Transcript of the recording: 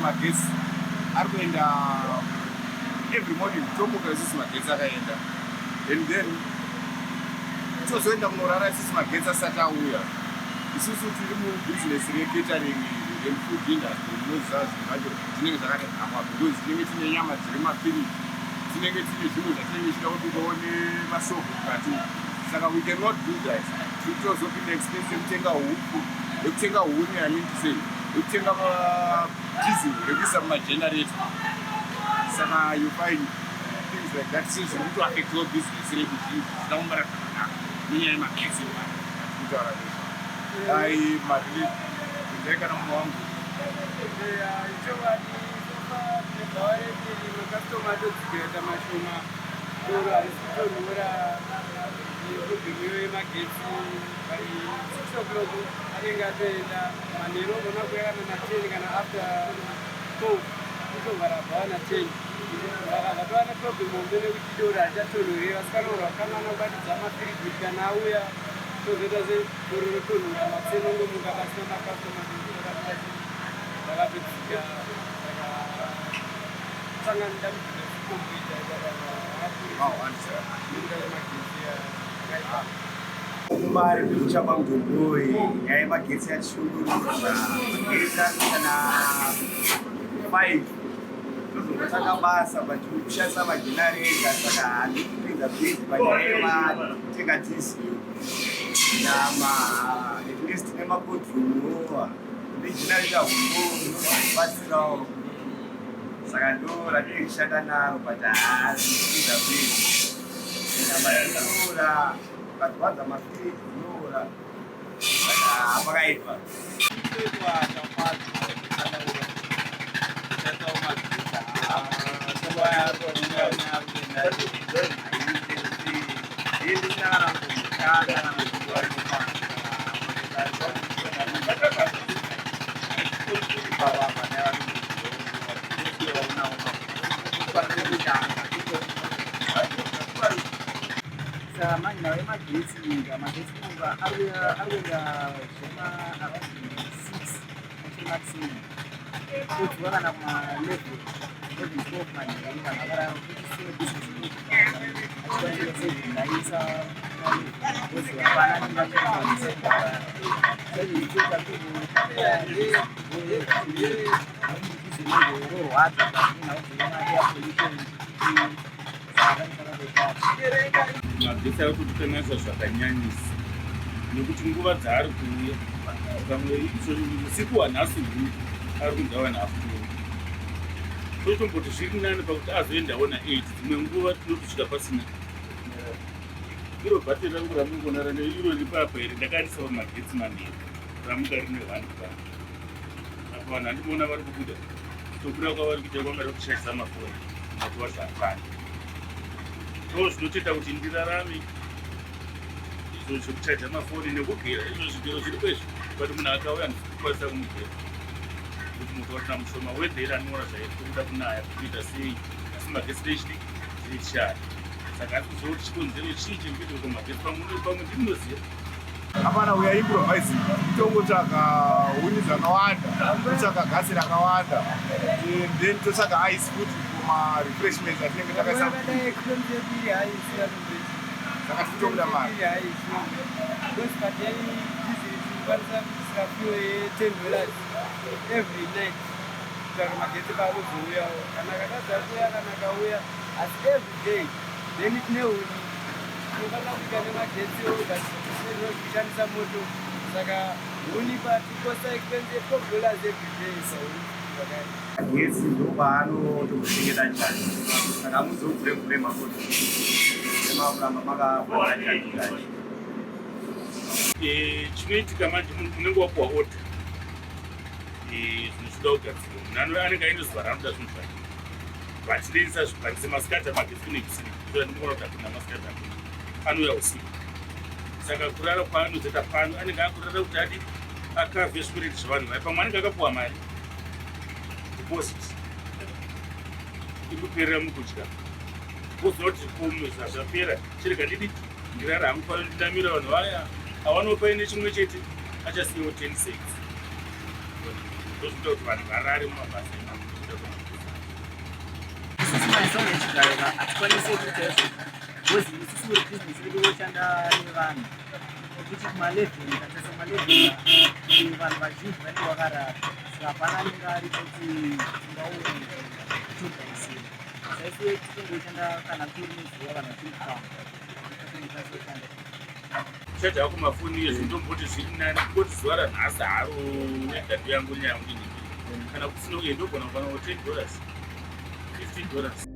magetsi ari kuenda every morning tomuka isisi magetsi akaenda, and then tozoenda kunorara isisi magetsi asati auya. Isusu tiri mubusiness recatering and food industry munoziva zvinhu zvacho zvinenge zvakadhakwa because tinenge tine nyama dziri mafiri, tinenge tine zvinhu zvatinenge tichida kuti tione mashopu mukati. Saka we cannot do that. Titozopinda expense yekutenga huku, yekutenga huni, sei, yekutenga diesel rekuisa mumagenerator. Saka you find things like that since zviri kutoaffect your business rekuzhinji zvisina kumbara zvakanaka nenyaya yemagetsi kutaura nezvo. Ai mari ndaikana munhu wangu ichokwadi sofa veMbare makastoma atodzigirata mashoma doro harisi kutonhora neprobhemu yemagetsi pai 6 o'clock anenge atoenda manheru ogona kuyakana na10 kana after 12 kutovhara bhawana 10 saka zvatova neprobhemu hombe nekuti doro harichatonhorera sikanogona kukanana kubatidza mafirigudi kana auya tozoita sedoro rotonhora masenongomuka pasina makastoma zvakapedzika saka ndambudzika kukombita mari kuchapa mudhongoi nyaya yemagetsi yatishungurudza. Magetsi kana 5 tozongotanga basa but kushandisa magenerator, saka handikupinda bhizi panyaya yematenga diesel nyama at least nemakodhumo negenerator humo inobatsirawo, saka ndo ratinenge tichishanda naro but handikupinda bhizi. Nyama yatinora ukadwadza mafiri dzinora, saka hapakaipa. Manje nawe magetsi ngoba akuya zvema around 6 maximum. Futhi wakana kuma level 12 manje ngakara ukuthi business ndayisa ukuthi abana ngiyakwenza sekuyicuka magetsi ari kutengeswa zvakanyanyisa nekuti nguva dzaari kuuya pamwe usiku wanhasi ari kundawa naafutoni totomboti zviri nani pakuti azoendawo na8 dzimwe nguva tinotusvika pasina iro bhateri rangu ramungoona rane iro ripapa here ndakaisa pamagetsi manheru ramuka rine 1 band apo vanhu handimoona vari kubuda tokuda kwavari kuita kwangari kushandisa mafoni atova zvakani ndo zvinotoita kuti ndirarame izvo zvekuchaja mafoni nekugera izvo zvigero zviri kwezvo but munhu akauya ndikukwanisa kumugera kuti muti watina mushoma wedheri anora zvaikuda kunaya kuita sei asi magetsi nechidi zviri chishari saka asi kuzoti chikonzero chii chekuita kuti magetsi pamwe ndinoziva hapana uya improvising togotsvaga huni dzakawanda, totsvaga gasi rakawanda, then totsvaga ice futi kumarefreshments atinenge takaisa saka titobuda mari every night kuti magetsi paakuzouyawo kana katadza kuuya kana kauya asi every day then tine huni tinofanira kuita nemagetsiwo kushandisa moto, saka huni patikosa expense $12 every day sauni Magetsi ndopaanotokuchengeta chani, saka muzobvure makoto emakuramba makabvara chani chani. Chinoitika manje munhu unenge wapuwa order zvinoda kugadzirwa, munhu anenge ainoziva raanoda zvinhu zvake vachidensisa zvikwanise masikati amagetsi kune kusini ndinoona kuti hakuna masikati anouya usiku, saka kurara kwaanozoita pano anenge akurara kuti adi akavhe zvikureti zvavanhu vai pamwe anenge akapuwa mari deposit ikuperera mukudya kuzoti kumisa zvapera chirega didi ndirara hangu pano ndidamira vanhu vaya havanopai nechimwe chete achasiyiwo 10 cents ndozvinoita kuti vanhu varare mumabasa isusu maisonge echigaro hatikwanisi kuita izvo because isusu uri bhizinesi redu roshanda nevanhu kuti kumalevheni katarisa kumalevheni vanhu vazhinji vanenge vakarara saka hapana anenge aripo kuti tingaone kutodhaisira saisuwe titongoshanda kana turi nezuva vanhu vachiri kufamba chadha kumafoni iyo zvindomboti zviri nani kuti zuva ranhasi haro nedhatu yangu nyaya kuti kana kusina uye ndogona kuwana $10 $15